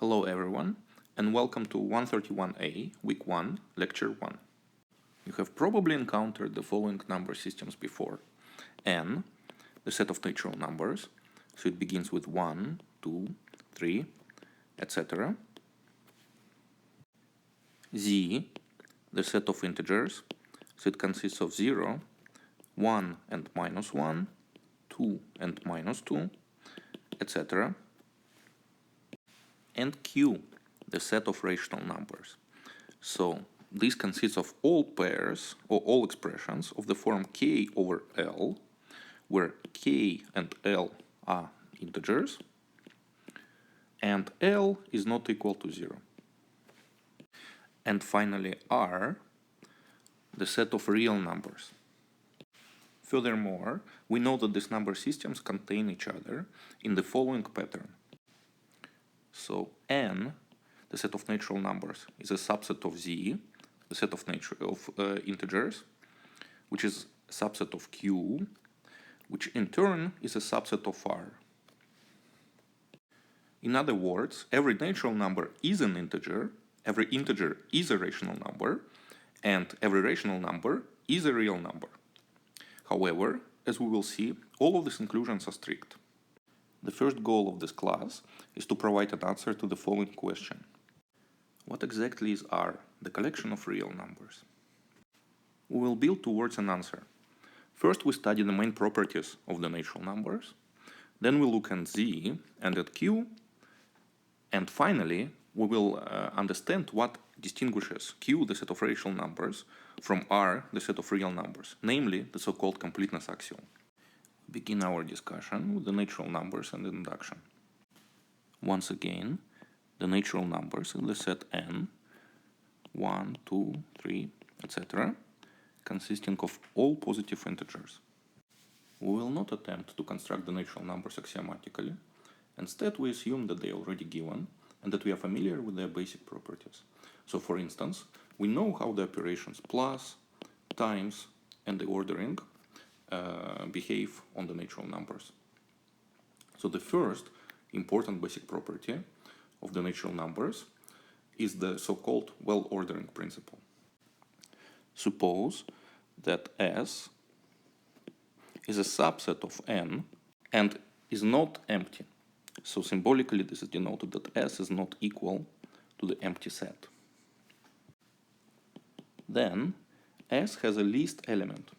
Hello everyone, and welcome to 131A, Week 1, Lecture 1. You have probably encountered the following number systems before. N, the set of natural numbers, so it begins with 1, 2, 3, etc. Z, the set of integers, so it consists of 0, 1 and minus 1, 2 and minus 2, etc. And Q, the set of rational numbers. So this consists of all pairs or all expressions of the form k over L, where k and L are integers, and L is not equal to 0. And finally R, the set of real numbers. Furthermore, we know that these number systems contain each other in the following pattern. So N, the set of natural numbers, is a subset of Z, the set of integers, which is a subset of Q, which in turn is a subset of R. In other words, every natural number is an integer, every integer is a rational number, and every rational number is a real number. However, as we will see, all of these inclusions are strict. The first goal of this class is to provide an answer to the following question. What exactly is R, the collection of real numbers? We will build towards an answer. First we study the main properties of the natural numbers, then we look at Z and at Q, and finally we will understand what distinguishes Q, the set of rational numbers, from R, the set of real numbers, namely the so-called completeness axiom. We begin our discussion with the natural numbers and induction. Once again, the natural numbers in the set N, 1, 2, 3, etc., consisting of all positive integers. We will not attempt to construct the natural numbers axiomatically. Instead, we assume that they are already given and that we are familiar with their basic properties. So, for instance, we know how the operations plus, times, and the ordering behave on the natural numbers. So the first important basic property of the natural numbers is the so-called well-ordering principle. Suppose that S is a subset of N and is not empty. So symbolically this is denoted that S is not equal to the empty set. Then S has a least element.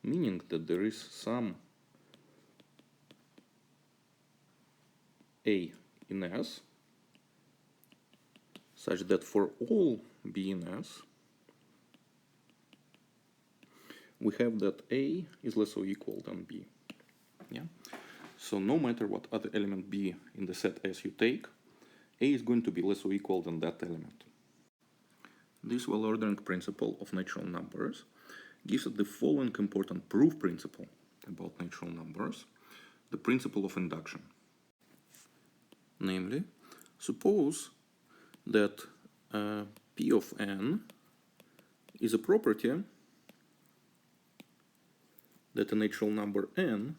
Meaning that there is some A in S such that for all B in S we have that A is less or equal than B. Yeah? So no matter what other element B in the set S you take, A is going to be less or equal than that element. This well-ordering principle of natural numbers gives us the following important proof principle about natural numbers, the principle of induction. Namely, suppose that P of n is a property that a natural number n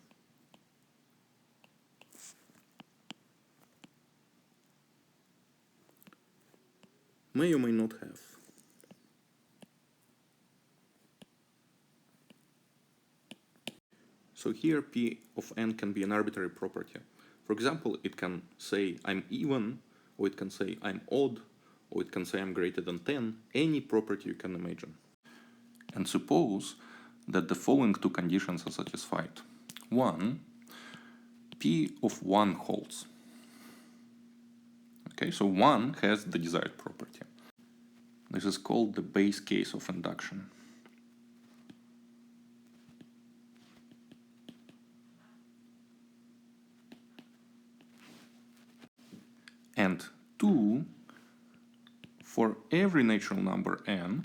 may or may not have. So here P of n can be an arbitrary property. For example, it can say I'm even, or it can say I'm odd, or it can say I'm greater than 10, any property you can imagine. And suppose that the following two conditions are satisfied. One, P of 1 holds. Okay, so 1 has the desired property. This is called the base case of induction. And 2, for every natural number n,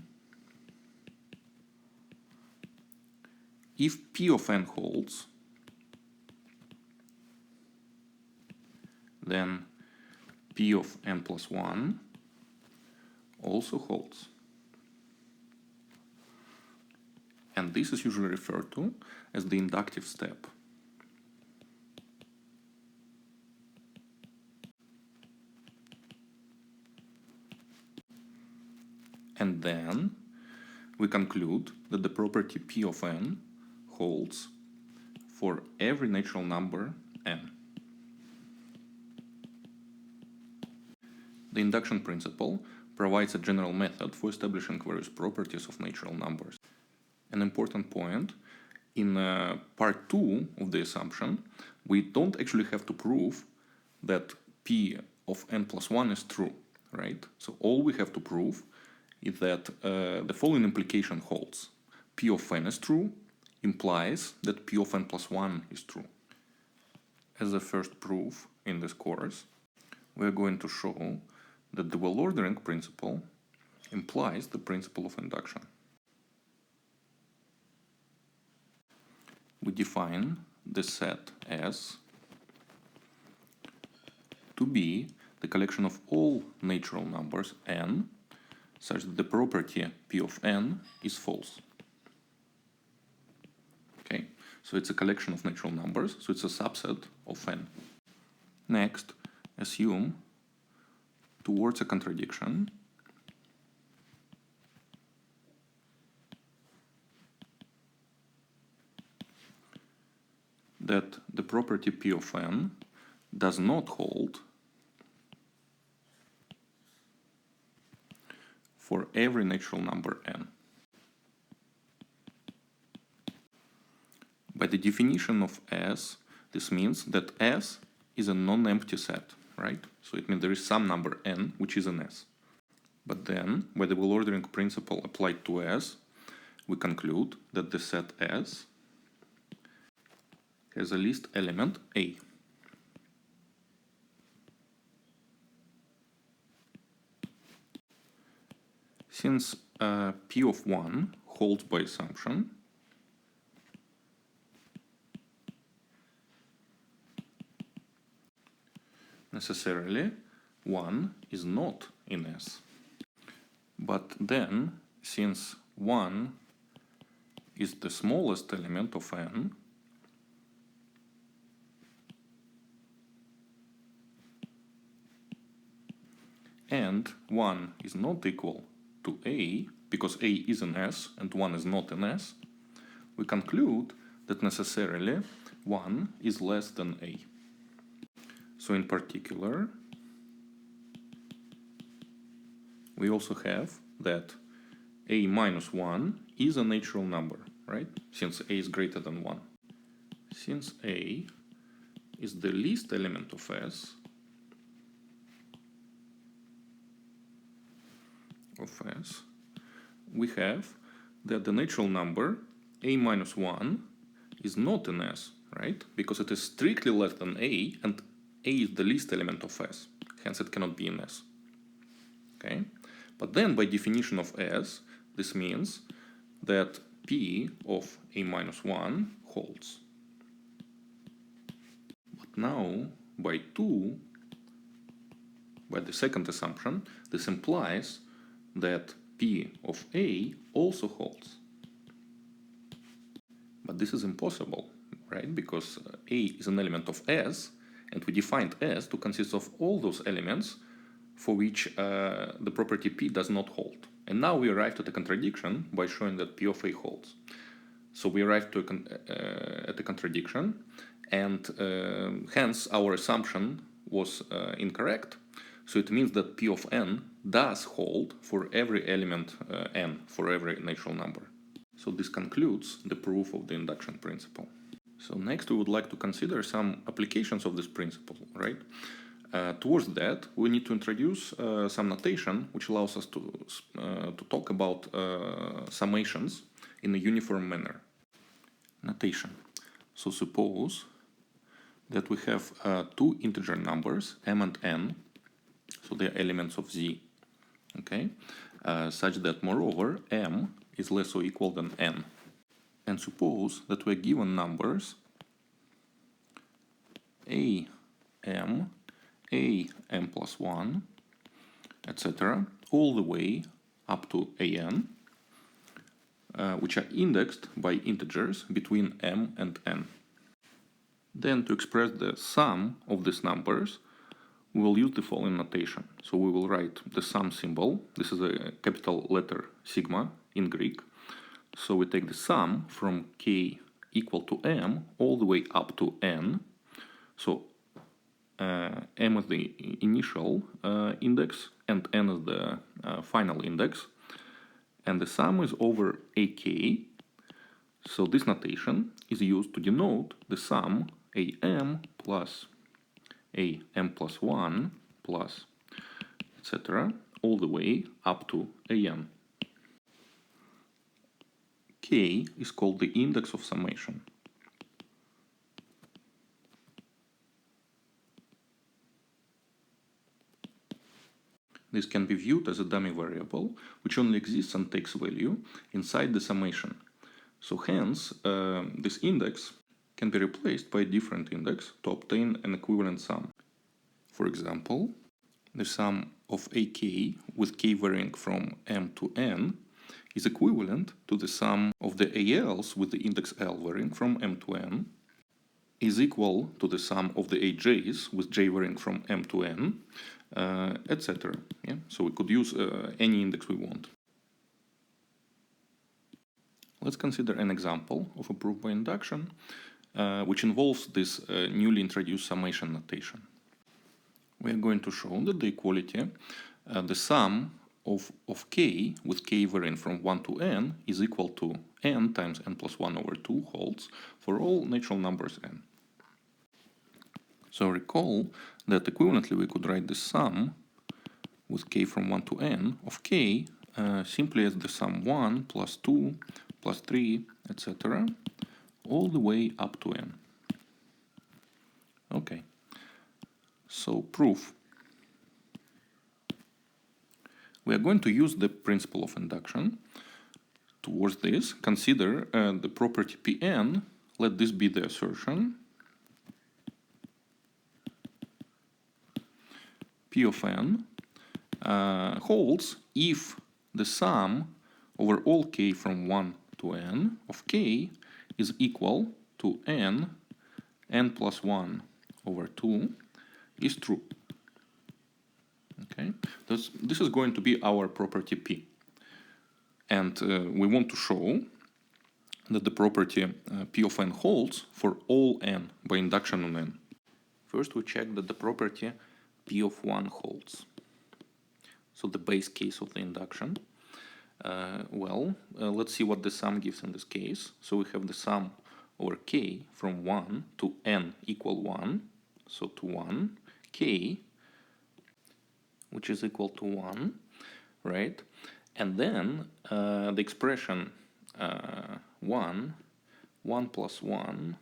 if P of n holds, then P of n plus 1 also holds. And this is usually referred to as the inductive step. And then we conclude that the property P of n holds for every natural number n. The induction principle provides a general method for establishing various properties of natural numbers. An important point, in part 2 of the assumption, we don't actually have to prove that P of n plus 1 is true, right? So all we have to prove is that the following implication holds. P of n is true implies that P of n plus 1 is true. As a first proof in this course, we are going to show that the well-ordering principle implies the principle of induction. We define the set S to be the collection of all natural numbers n such that the property P of n is false. Okay, so it's a collection of natural numbers, so it's a subset of n. Next, assume towards a contradiction that the property P of n does not hold for every natural number n. By the definition of S, this means that S is a non-empty set, right? So it means there is some number n which is an S. But then, by the well-ordering principle applied to S, we conclude that the set S has a least element A. Since P of 1 holds by assumption, necessarily 1 is not in S. But then, since 1 is the smallest element of n, and 1 is not equal to A, because A is an S and 1 is not an S, we conclude that necessarily 1 is less than A. So in particular, we also have that A minus 1 is a natural number, right? Since A is greater than 1. Since A is the least element of S, we have that the natural number A minus 1 is not an S, right? Because it is strictly less than A, and A is the least element of S, hence it cannot be an S. Okay? But then by definition of S, this means that P of A minus 1 holds. But now, by the second assumption, this implies that P of A also holds. But this is impossible, right? Because A is an element of S, and we defined S to consist of all those elements for which the property P does not hold. And now we arrived at a contradiction by showing that P of A holds. So we arrived at a contradiction, and hence our assumption was incorrect. So it means that P of n does hold for every element n, for every natural number. So this concludes the proof of the induction principle. So next we would like to consider some applications of this principle, right? Towards that, we need to introduce some notation which allows us to talk about summations in a uniform manner. Notation. So suppose that we have two integer numbers, m and n, so they are elements of Z, okay, such that moreover m is less or equal than n. And suppose that we are given numbers a m plus 1, etc., all the way up to an, which are indexed by integers between m and n. Then to express the sum of these numbers, we will use the following notation. So we will write the sum symbol. This is a capital letter sigma in Greek. So we take the sum from k equal to m all the way up to n. So m is the initial index and n is the final index. And the sum is over ak. So this notation is used to denote the sum am plus 1 plus etc. all the way up to an. K is called the index of summation. This can be viewed as a dummy variable, which only exists and takes value inside the summation. So hence, this index can be replaced by a different index to obtain an equivalent sum. For example, the sum of ak with k varying from m to n is equivalent to the sum of the als with the index l varying from m to n, is equal to the sum of the aj's with j varying from m to n, etc. Yeah? So we could use any index we want. Let's consider an example of a proof by induction, which involves this newly introduced summation notation. We are going to show that the equality, the sum of k with k varying from 1 to n is equal to n times n plus 1 over 2 holds for all natural numbers n. So recall that equivalently we could write the sum with k from 1 to n of k simply as the sum 1 plus 2 plus 3 etc. all the way up to n. Okay, so proof. We are going to use the principle of induction. Towards this, consider the property Pn. Let this be the assertion. P of n holds if the sum over all k from 1 to n of k is equal to n plus 1 over 2 is true. Okay, this is going to be our property P. And we want to show that the property P of n holds for all n by induction on n. First we check that the property P of 1 holds. So the base case of the induction. Let's see what the sum gives in this case. So we have the sum over k from 1 to n equal 1. So to 1, k, which is equal to 1, right? And then the expression 1 plus 1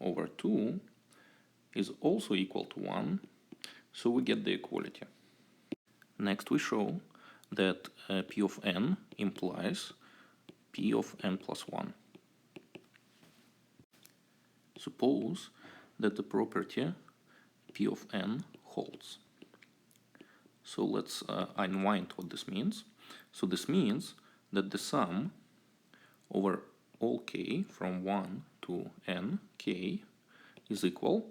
over 2 is also equal to 1, so we get the equality. Next we show that P of n implies P of n plus 1. Suppose that the property P of n holds. So let's unwind what this means. So this means that the sum over all k from 1 to n k is equal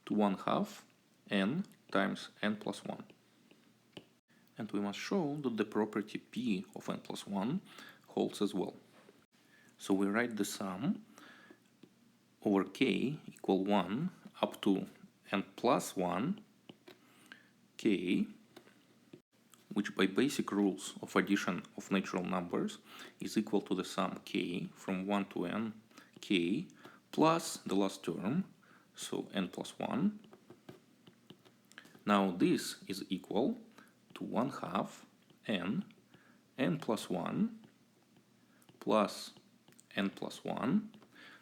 to 1/2 n times n plus 1. And we must show that the property P of n plus 1 holds as well. So we write the sum over k equal 1 up to n plus 1 k, which by basic rules of addition of natural numbers is equal to the sum k from 1 to n k plus the last term, so n plus 1. Now this is equal to 1/2 n plus 1 plus n plus 1.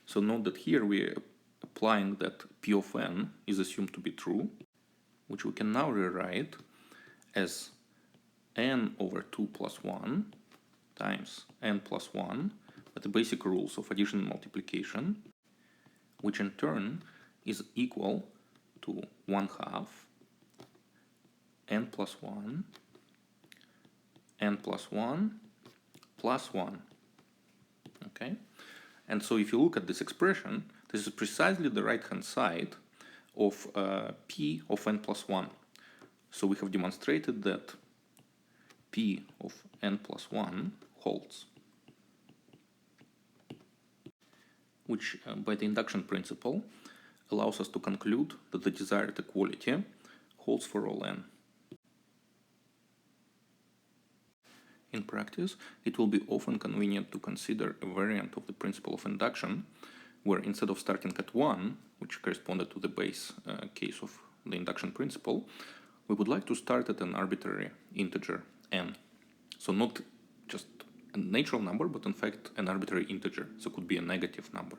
So note that here we are applying that P of n is assumed to be true, which we can now rewrite as n over 2 plus 1 times n plus 1 by the basic rules of addition and multiplication, which in turn is equal to 1/2 n plus 1 n plus 1 plus 1. Okay, and so if you look at this expression, this is precisely the right hand side of P of n plus 1. So we have demonstrated that p of n plus 1 holds, which by the induction principle allows us to conclude that the desired equality holds for all n. In practice, it will be often convenient to consider a variant of the principle of induction, where instead of starting at 1, which corresponded to the base case of the induction principle, we would like to start at an arbitrary integer n. So not just a natural number, but in fact an arbitrary integer, so it could be a negative number.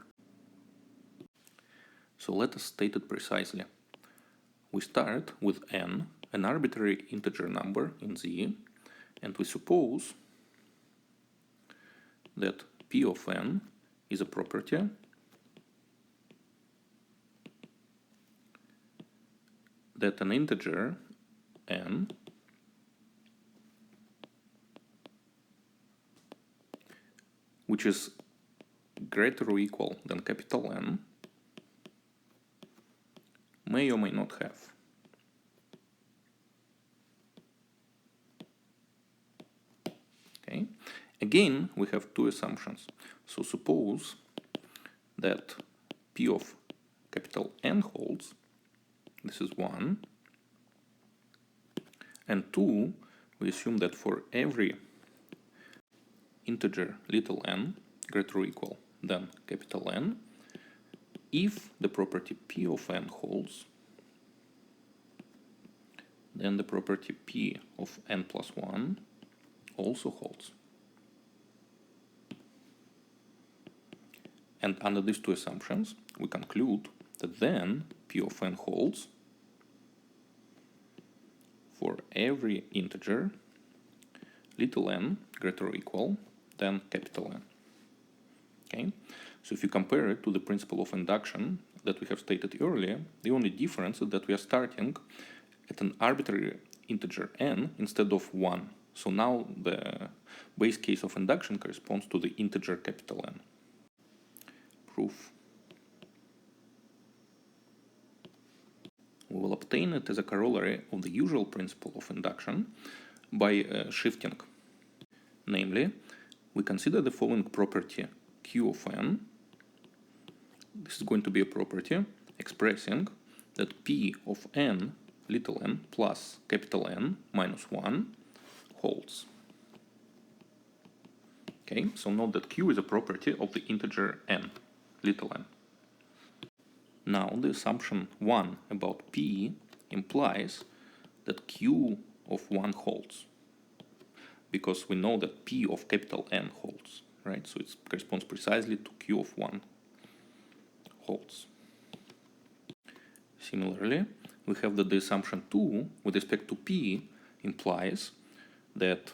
So let us state it precisely. We start with n, an arbitrary integer number in Z, and we suppose that p of n is a property that an integer n which is greater or equal than capital N may or may not have. Okay. Again, we have two assumptions. So suppose that p of capital N holds. This is 1. And 2, we assume that for every integer little n greater or equal than capital N, if the property p of n holds, then the property p of n plus 1 also holds. And under these two assumptions, we conclude that then p of n holds for every integer little n greater or equal than capital N. Okay? So if you compare it to the principle of induction that we have stated earlier, the only difference is that we are starting at an arbitrary integer n instead of 1. So now the base case of induction corresponds to the integer capital N. Proof. We will obtain it as a corollary of the usual principle of induction by shifting. Namely, we consider the following property Q of n. This is going to be a property expressing that P of n, little n, plus capital N minus 1 holds. Okay, so note that Q is a property of the integer n, little n. Now the assumption 1 about P implies that Q of 1 holds, because we know that P of capital N holds, right? So it corresponds precisely to Q of 1 holds. Similarly, we have that the assumption 2 with respect to P implies that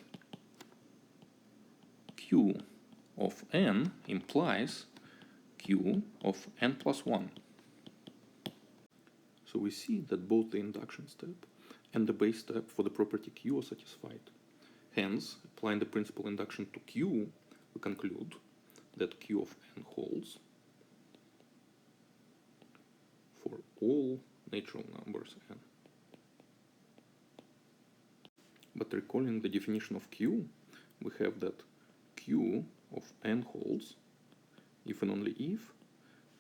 Q of N implies Q of N plus 1. So we see that both the induction step and the base step for the property Q are satisfied. Hence, applying the principal induction to Q, we conclude that Q of n holds for all natural numbers n. But recalling the definition of Q, we have that Q of n holds if and only if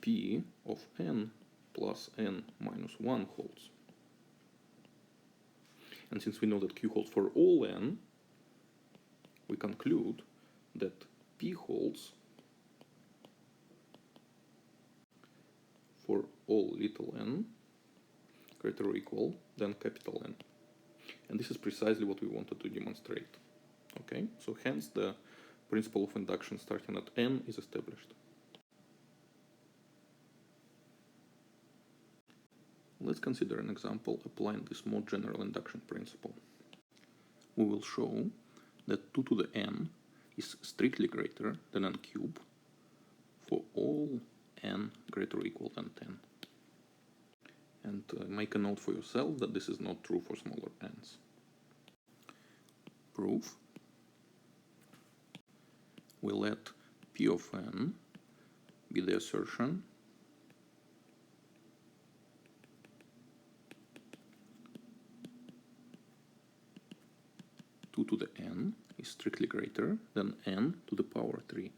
P of n plus n minus 1 holds. And since we know that Q holds for all n, we conclude that P holds for all little n greater or equal than capital N. And this is precisely what we wanted to demonstrate. Okay, so hence the principle of induction starting at n is established. Let's consider an example applying this more general induction principle. We will show that 2 to the n is strictly greater than n cubed for all n greater or equal than 10. And make a note for yourself that this is not true for smaller n's. Proof. We let P of n be the assertion 2 to the n is strictly greater than n to the power 3.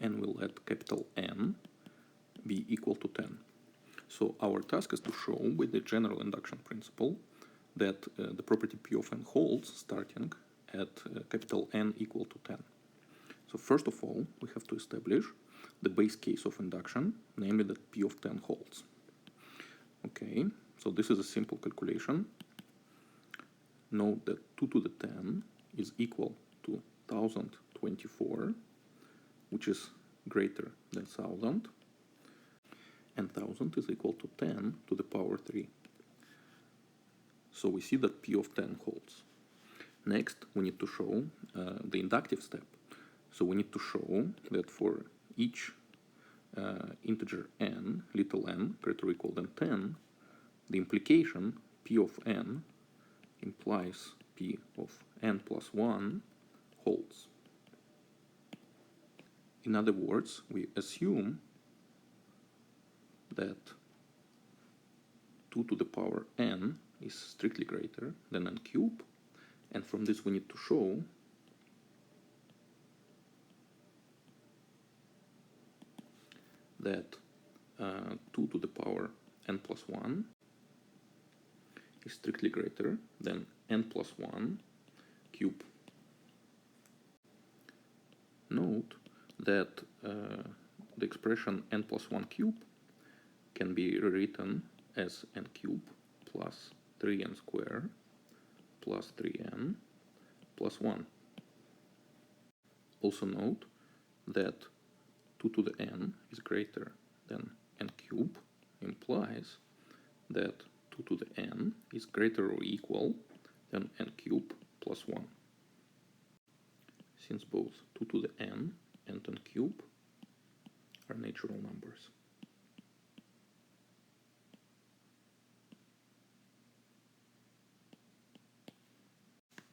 And we'll let capital N be equal to 10. So our task is to show with the general induction principle that the property P of n holds starting at capital N equal to 10. So first of all, we have to establish the base case of induction, namely that P of 10 holds. Okay, so this is a simple calculation. Note that 2 to the 10 is equal to 1024, which is greater than 1000, and 1000 is equal to 10 to the power 3. So we see that P of 10 holds. Next, we need to show the inductive step. So we need to show that for each integer n, little n, greater or equal than 10, the implication P of n implies P of n plus 1 holds. In other words, we assume that 2 to the power n is strictly greater than n cubed, and from this we need to show that 2 to the power n plus 1 is strictly greater than n plus 1 cube. Note that the expression n plus 1 cube can be rewritten as n cube plus 3n squared plus 3n plus 1. Also note that 2 to the n is greater than n cube implies that 2 to the n is greater or equal than n cube plus 1. Since both 2 to the n and n cube are natural numbers.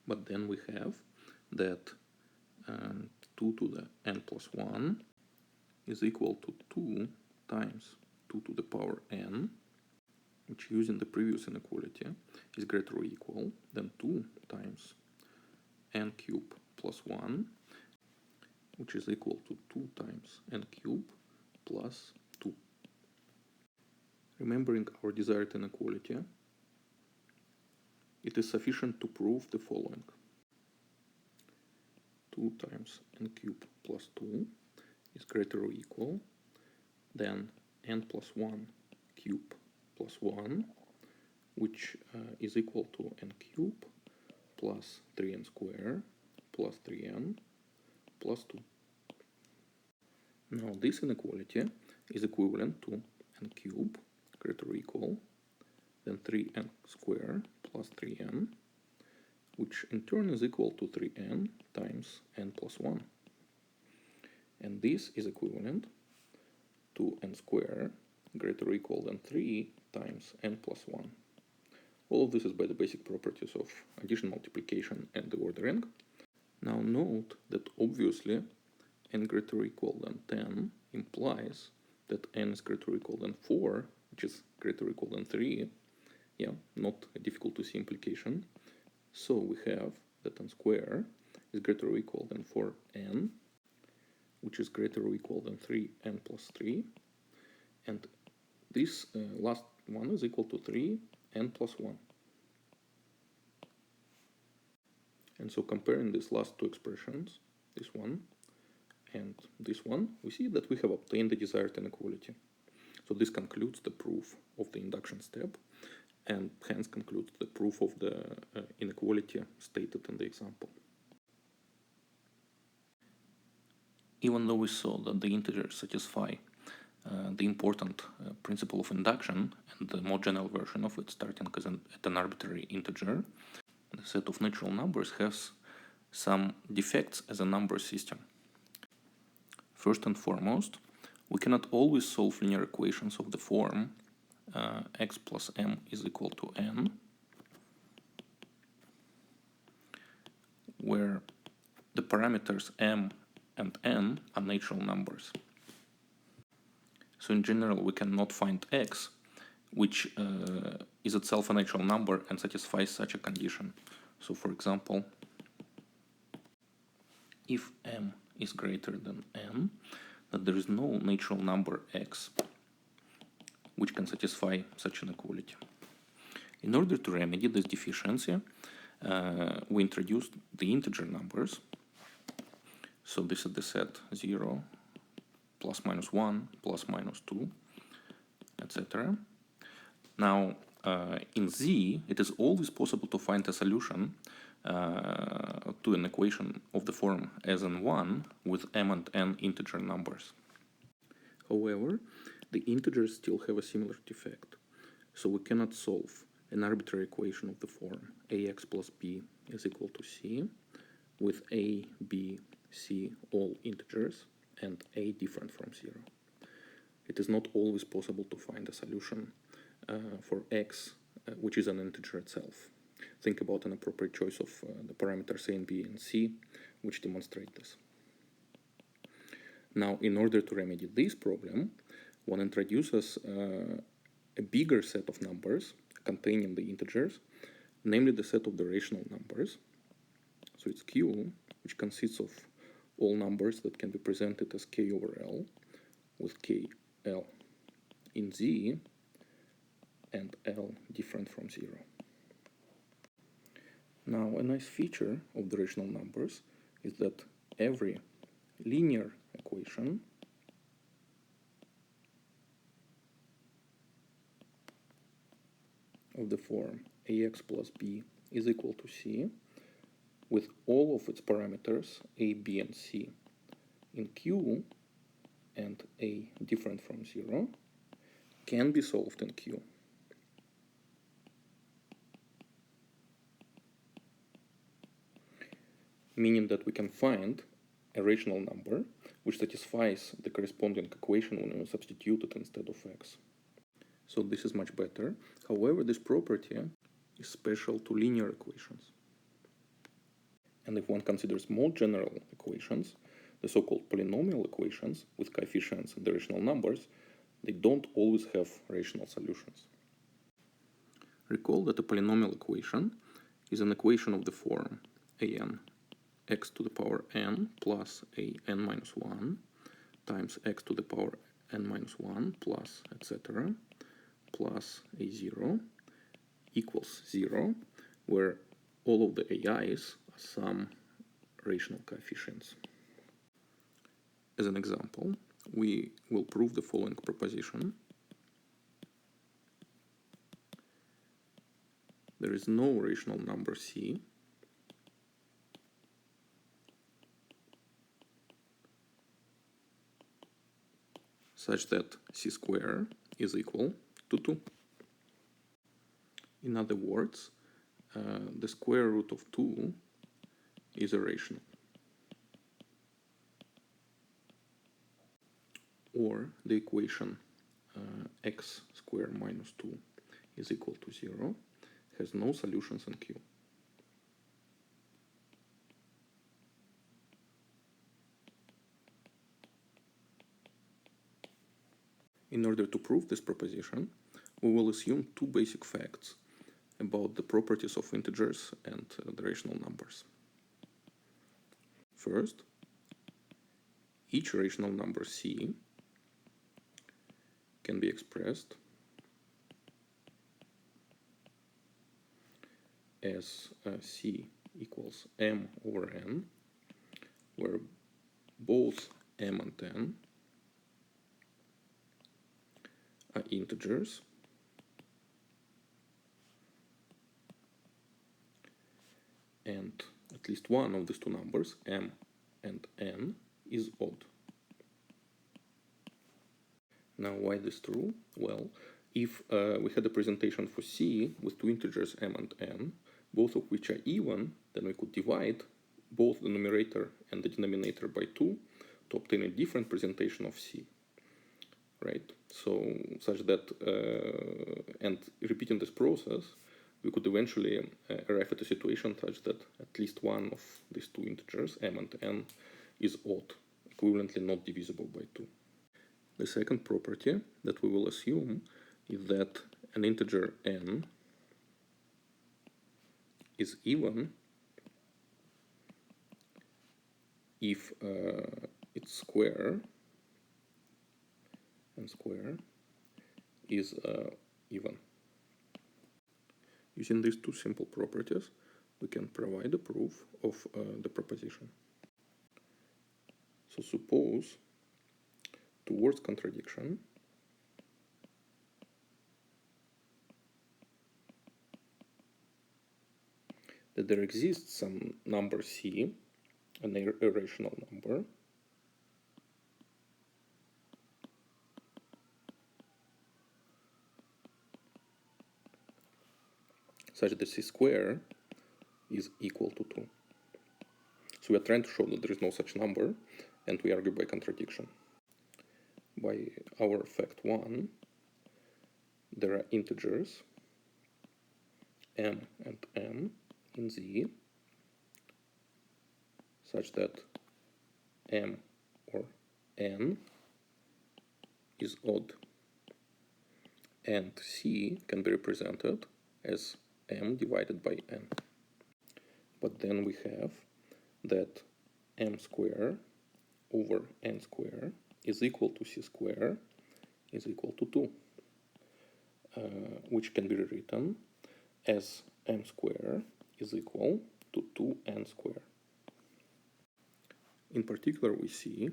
But then we have that 2 to the n plus 1 is equal to 2 times 2 to the power n, which using the previous inequality is greater or equal than 2 times n cube plus 1, which is equal to 2 times n cube plus 2. Remembering our desired inequality, it is sufficient to prove the following. 2 times n cube plus 2 is greater or equal than n plus 1 cube plus 1, which is equal to n cube plus 3n squared plus 3n plus 2. Now this inequality is equivalent to n cube greater or equal than 3n squared plus 3n, which in turn is equal to 3n times n plus 1. And this is equivalent to n squared greater or equal than 3 times n plus 1. All of this is by the basic properties of addition, multiplication, and the ordering. Now note that obviously n greater or equal than 10 implies that n is greater or equal than 4, which is greater or equal than 3. Yeah, not a difficult to see implication. So we have that n squared is greater or equal than 4n, which is greater or equal than 3n plus 3. And this last one is equal to 3n plus 1. And so comparing these last two expressions, this one and this one, we see that we have obtained the desired inequality. So this concludes the proof of the induction step, and hence concludes the proof of the inequality stated in the example. Even though we saw that the integers satisfy the important principle of induction and the more general version of it starting as at an arbitrary integer, the set of natural numbers has some defects as a number system. First and foremost, we cannot always solve linear equations of the form x plus m is equal to n, where the parameters m and n are natural numbers. So in general, we cannot find x which is itself a natural number and satisfies such a condition. So for example, if m is greater than n, that there is no natural number x which can satisfy such inequality. In order to remedy this deficiency, we introduced the integer numbers. So this is the set 0, plus minus 1, plus minus 2, etc. Now, in Z, it is always possible to find a solution to an equation of the form as in 1 with m and n integer numbers. However, the integers still have a similar defect, so we cannot solve an arbitrary equation of the form ax plus b is equal to c with a, b, c all integers and a different from 0. It is not always possible to find a solution for x, which is an integer itself. Think about an appropriate choice of the parameters a and b and c, which demonstrate this. Now, in order to remedy this problem, one introduces a bigger set of numbers containing the integers, namely the set of the rational numbers. So it's Q, which consists of all numbers that can be presented as K over L, with K, L in Z, and L different from 0. Now, a nice feature of the rational numbers is that every linear equation of the form ax plus b is equal to c with all of its parameters a, b, and c in Q and a different from 0 can be solved in Q. Meaning that we can find a rational number which satisfies the corresponding equation when we substitute it instead of x. So this is much better. However, this property is special to linear equations. And if one considers more general equations, the so-called polynomial equations with coefficients and the rational numbers, they don't always have rational solutions. Recall that a polynomial equation is an equation of the form an x to the power n plus a n minus 1 times x to the power n minus 1 plus etc. plus a0 equals 0, where all of the ai's are some rational coefficients. As an example, we will prove the following proposition. There is no rational number c such that c squared is equal to 2. In other words, the square root of 2 is irrational. Or the equation x squared minus 2 is equal to 0 has no solutions in Q. In order to prove this proposition, we will assume two basic facts about the properties of integers and the rational numbers. First, each rational number c can be expressed as c equals m over n, where both m and n are integers and at least one of these two numbers, m and n, is odd. Now, why this true? Well, if we had a presentation for c with two integers m and n, both of which are even, then we could divide both the numerator and the denominator by 2 to obtain a different presentation of c. Right? So, such that, and repeating this process, we could eventually arrive at a situation such that at least one of these two integers, m and n, is odd, equivalently not divisible by 2. The second property that we will assume is that an integer n is even if its square and square is even. Using these two simple properties, we can provide a proof of the proposition. So suppose towards contradiction that there exists some number c, an irrational number, such that c square is equal to 2. So we are trying to show that there is no such number, and we argue by contradiction. By our fact 1, there are integers m and n in Z such that m or n is odd, and C can be represented as m divided by n. But then we have that m square over n square is equal to c square is equal to 2, which can be rewritten as m square is equal to 2n square. In particular, we see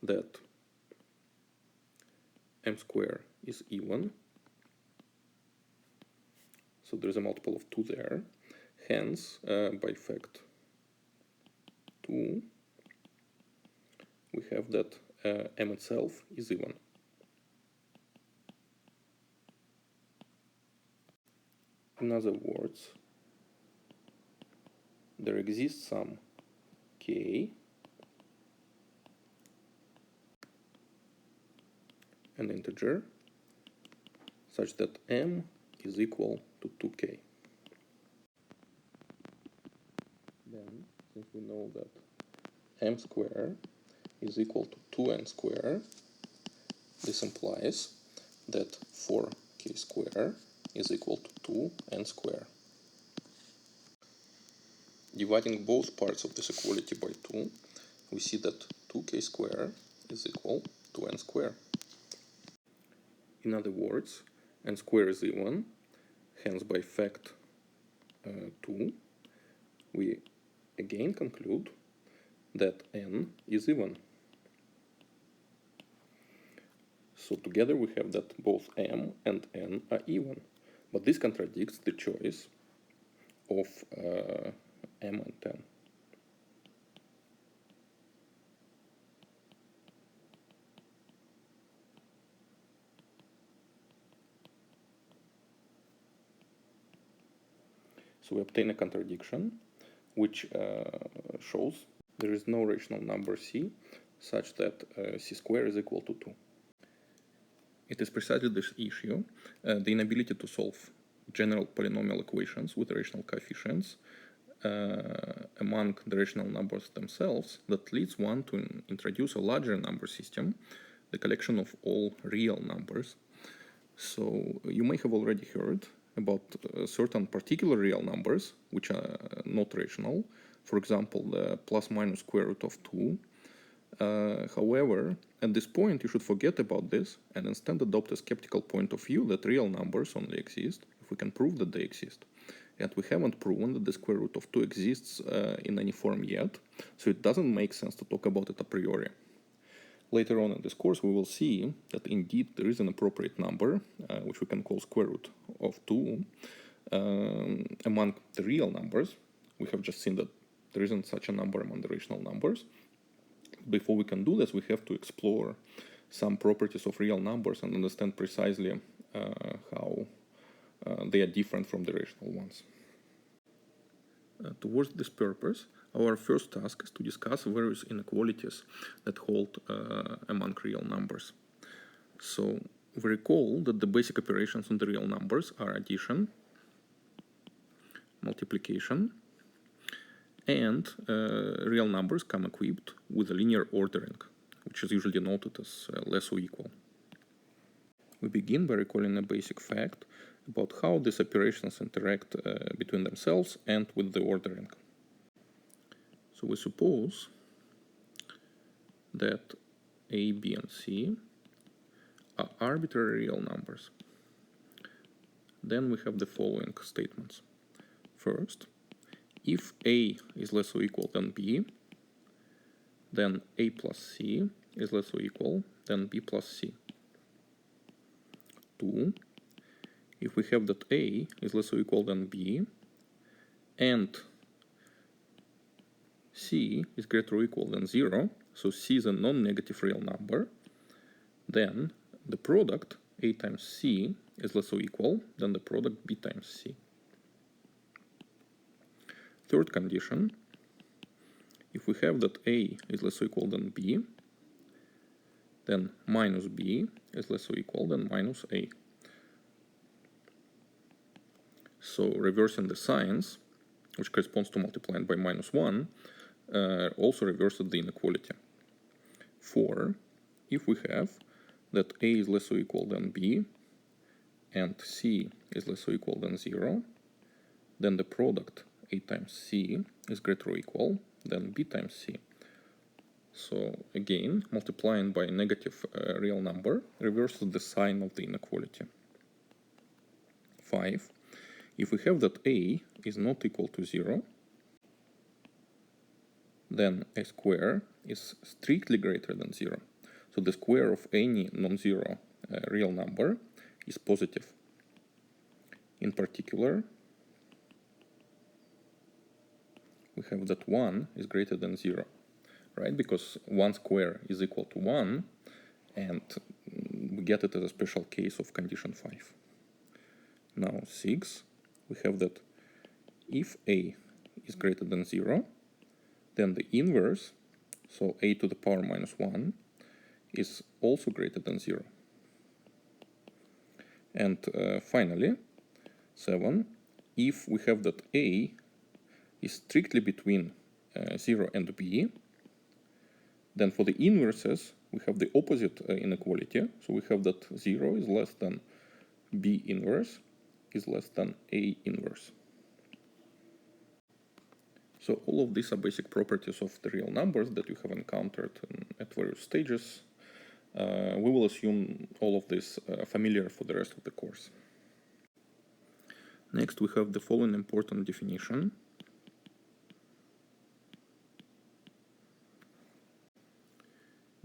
that m square is even, so there is a multiple of 2 there. Hence, by fact 2, we have that m itself is even. In other words, there exists some k, an integer, such that m is equal to 2k. Then, since we know that m square is equal to 2n square, this implies that 4k square is equal to 2n square. Dividing both parts of this equality by 2, we see that 2k square is equal to n square. In other words, n square is even, hence by fact 2, we again conclude that n is even. So together we have that both m and n are even, but this contradicts the choice of m and n. So we obtain a contradiction which shows there is no rational number c such that c square is equal to 2. It is precisely this issue, the inability to solve general polynomial equations with rational coefficients among the rational numbers themselves, that leads one to introduce a larger number system, the collection of all real numbers. So you may have already heard about certain particular real numbers which are not rational, for example the plus minus square root of 2. However, at this point you should forget about this and instead adopt a skeptical point of view that real numbers only exist if we can prove that they exist. And we haven't proven that the square root of 2 exists in any form yet, so it doesn't make sense to talk about it a priori. Later on in this course we will see that indeed there is an appropriate number, which we can call square root of 2, among the real numbers. We have just seen that there isn't such a number among the rational numbers. Before we can do this, we have to explore some properties of real numbers and understand precisely how they are different from the rational ones. Towards this purpose, our first task is to discuss various inequalities that hold among real numbers. So we recall that the basic operations on the real numbers are addition, multiplication, and real numbers come equipped with a linear ordering, which is usually denoted as less or equal. We begin by recalling a basic fact about how these operations interact between themselves and with the ordering. So we suppose that A, B, and C are arbitrary real numbers. Then we have the following statements. First, if A is less or equal than B, then A plus C is less or equal than B plus C. 2. If we have that A is less or equal than B and C is greater or equal than 0, so C is a non-negative real number, then the product A times C is less or equal than the product B times C. Third condition, if we have that A is less or equal than B, then minus B is less or equal than minus A. So reversing the signs, which corresponds to multiplying by minus 1, also reverses the inequality. 4. If we have that A is less or equal than B and C is less or equal than 0, then the product A times C is greater or equal than B times C. So again, multiplying by a negative real number reverses the sign of the inequality. 5. If we have that A is not equal to 0, then A square is strictly greater than 0. So the square of any non-zero real number is positive. In particular, we have that 1 is greater than 0, right? Because 1 square is equal to 1, and we get it as a special case of condition 5. Now 6, we have that if A is greater than 0, then the inverse, so A to the power minus 1, is also greater than 0. And finally, 7, if we have that A is strictly between 0 and B, then for the inverses, we have the opposite inequality. So we have that 0 is less than B inverse is less than A inverse. So all of these are basic properties of the real numbers that you have encountered at various stages. We will assume all of this familiar for the rest of the course. Next, we have the following important definition.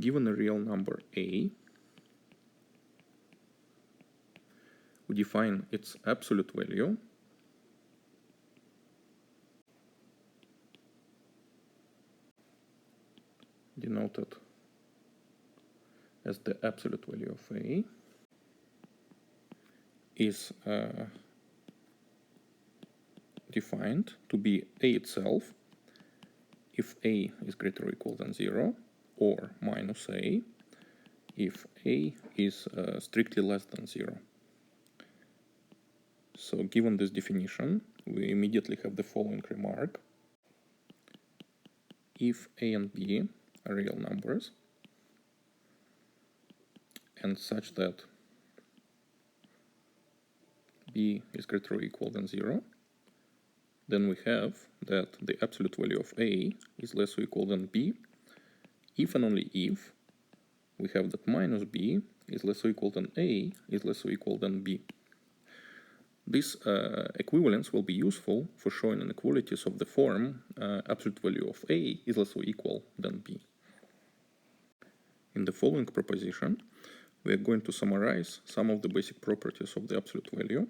Given a real number A, we define its absolute value denoted as the absolute value of A is defined to be A itself if A is greater or equal than 0, or minus A if A is strictly less than 0. So given this definition, we immediately have the following remark. If A and B are real numbers, and such that B is greater or equal than 0, then we have that the absolute value of A is less or equal than B, if and only if we have that minus B is less or equal than A is less or equal than B. This equivalence will be useful for showing inequalities of the form absolute value of A is less or equal than B. In the following proposition, we are going to summarize some of the basic properties of the absolute value.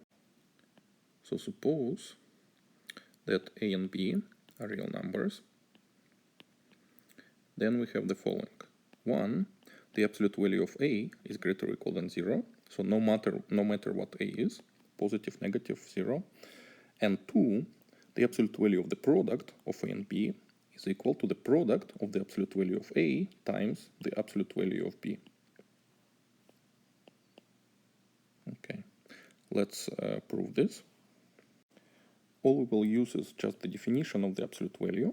So suppose that A and B are real numbers. Then we have the following. 1, the absolute value of A is greater or equal than 0. So no matter what A is, positive, negative, 0. And 2, the absolute value of the product of A and B is equal to the product of the absolute value of A times the absolute value of B. Okay, let's prove this. All we will use is just the definition of the absolute value.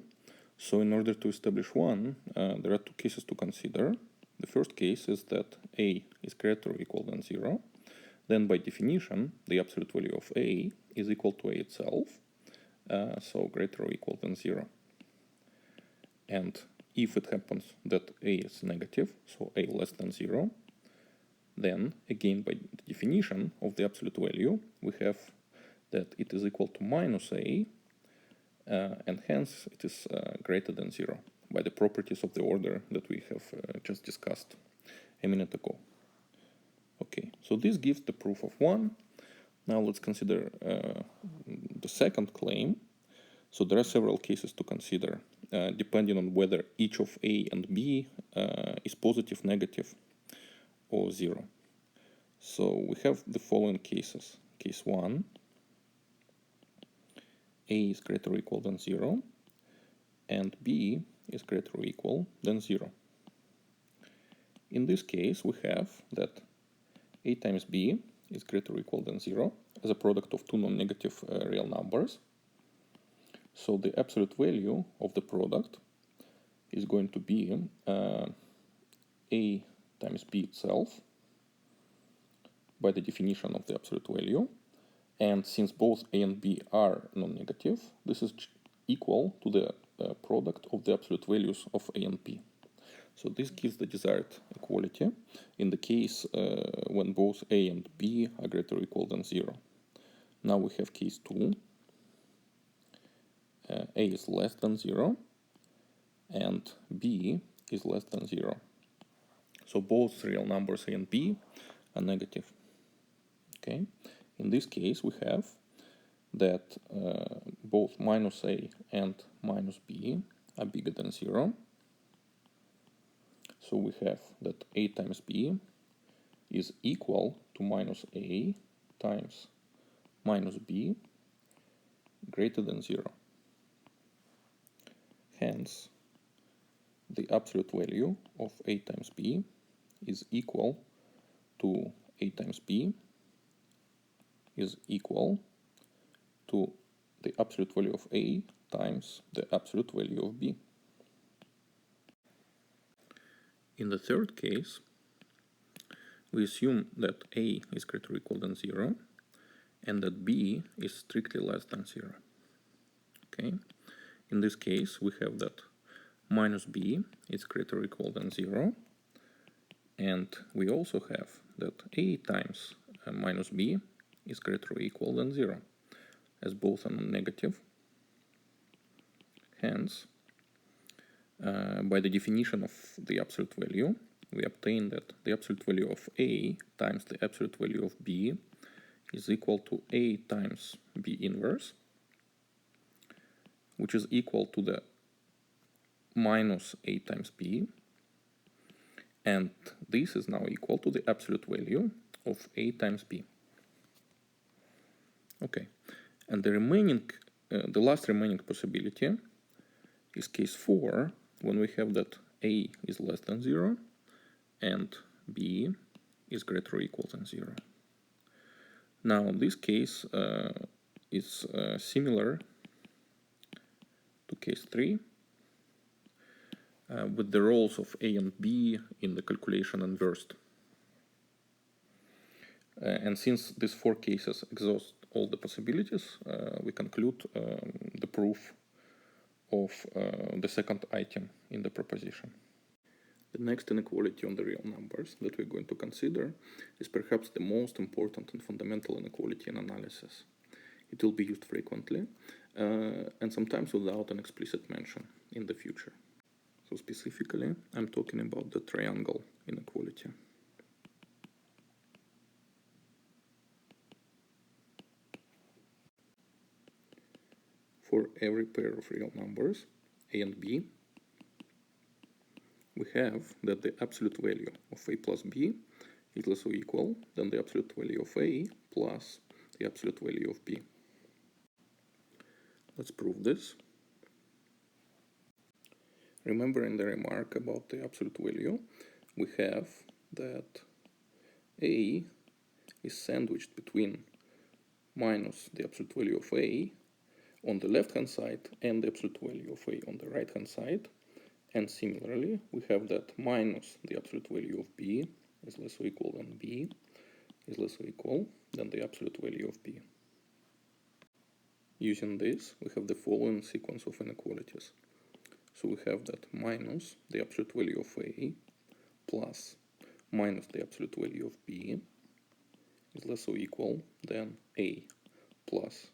So in order to establish one, there are two cases to consider. The first case is that A is greater or equal than 0. then by definition, the absolute value of A is equal to A itself, so greater or equal than 0. And if it happens that A is negative, so A less than 0, then again by the definition of the absolute value, we have that it is equal to minus A, and hence it is greater than 0 by the properties of the order that we have just discussed a minute ago. Okay, so this gives the proof of 1. Now let's consider the second claim. So there are several cases to consider, depending on whether each of A and B is positive, negative, or 0. So we have the following cases. Case 1, A is greater or equal than 0, and B is greater or equal than 0. In this case, we have that A times B is greater or equal than 0 as a product of two non-negative real numbers. So the absolute value of the product is going to be A times B itself by the definition of the absolute value. And since both A and B are non-negative, this is equal to the product of the absolute values of A and B. So this gives the desired equality in the case when both A and B are greater or equal than 0. Now we have case 2. A is less than 0 and B is less than 0. So both real numbers A and B are negative. Okay. In this case, we have that both minus A and minus B are bigger than 0. So we have that A times B is equal to minus A times minus B greater than 0. Hence, the absolute value of A times B is equal to A times B is equal to the absolute value of A times the absolute value of B. In the third case, we assume that A is greater or equal than 0 and that B is strictly less than 0. Okay. In this case, we have that minus B is greater or equal than 0, and we also have that A times minus B is greater or equal than 0, as both are negative. Hence, by the definition of the absolute value, we obtain that the absolute value of A times the absolute value of B is equal to A times B inverse, which is equal to the minus A times B, and this is now equal to the absolute value of A times B. Okay, and the remaining, the last remaining possibility is case 4, when we have that A is less than 0 and B is greater or equal than 0. Now this case is similar to case 3, with the roles of A and B in the calculation inversed. And since these 4 cases exhaust all the possibilities, we conclude the proof of the second item in the proposition. The next inequality on the real numbers that we're going to consider is perhaps the most important and fundamental inequality in analysis. It will be used frequently and sometimes without an explicit mention in the future. So specifically, I'm talking about the triangle inequality. For every pair of real numbers, A and B, we have that the absolute value of A plus B is less or equal than the absolute value of A plus the absolute value of B. Let's prove this. Remembering the remark about the absolute value, we have that A is sandwiched between minus the absolute value of A on the left-hand side and the absolute value of A on the right-hand side. And similarly, we have that minus the absolute value of B is less or equal than B is less or equal than the absolute value of b. Using this, we have the following sequence of inequalities. So we have that minus the absolute value of a plus minus the absolute value of b is less or equal than a plus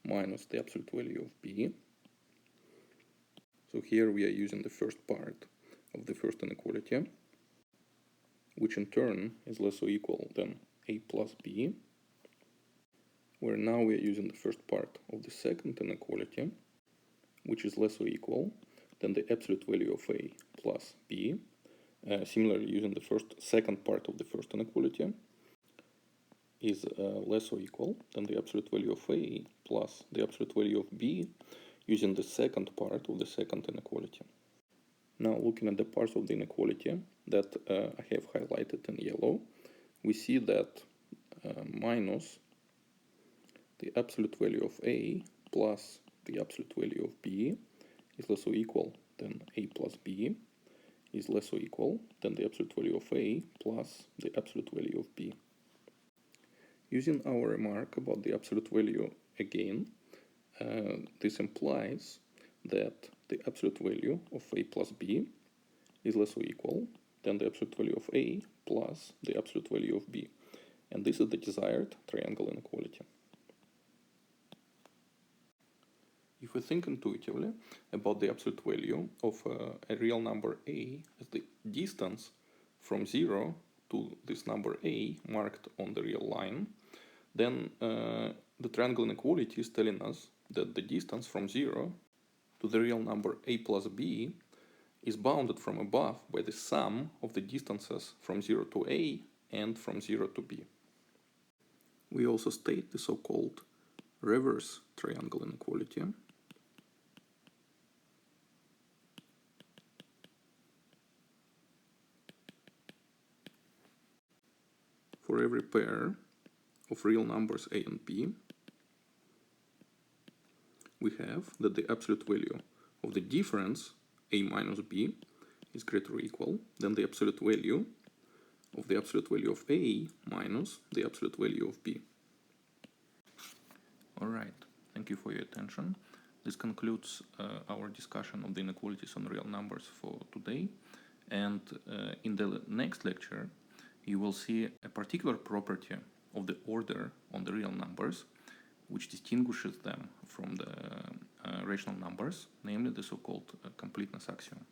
minus the absolute value of b. So here we are using the first part of the first inequality, which in turn is less or equal than a plus b, where now we are using the first part of the second inequality, which is less or equal than the absolute value of a plus b. Similarly, using the second part of the first inequality is less or equal than the absolute value of a plus the absolute value of b, using the second part of the second inequality. Now, looking at the parts of the inequality that I have highlighted in yellow, we see that minus the absolute value of a plus the absolute value of b is less or equal than a plus b is less or equal than the absolute value of a plus the absolute value of b. Using our remark about the absolute value again, this implies that the absolute value of a plus b is less or equal than the absolute value of a plus the absolute value of b. And this is the desired triangle inequality. If we think intuitively about the absolute value of a real number a as the distance from 0 to this number a marked on the real line, then the triangle inequality is telling us that the distance from 0 to the real number a plus b is bounded from above by the sum of the distances from 0 to a and from 0 to b. We also state the so-called reverse triangle inequality. For every pair of real numbers a and b, we have that the absolute value of the difference a minus b is greater or equal than the absolute value of a minus the absolute value of b. Alright, thank you for your attention. This concludes our discussion of the inequalities on real numbers for today. And in the next lecture, you will see a particular property of the order on the real numbers, which distinguishes them from the rational numbers, namely the so-called completeness axiom.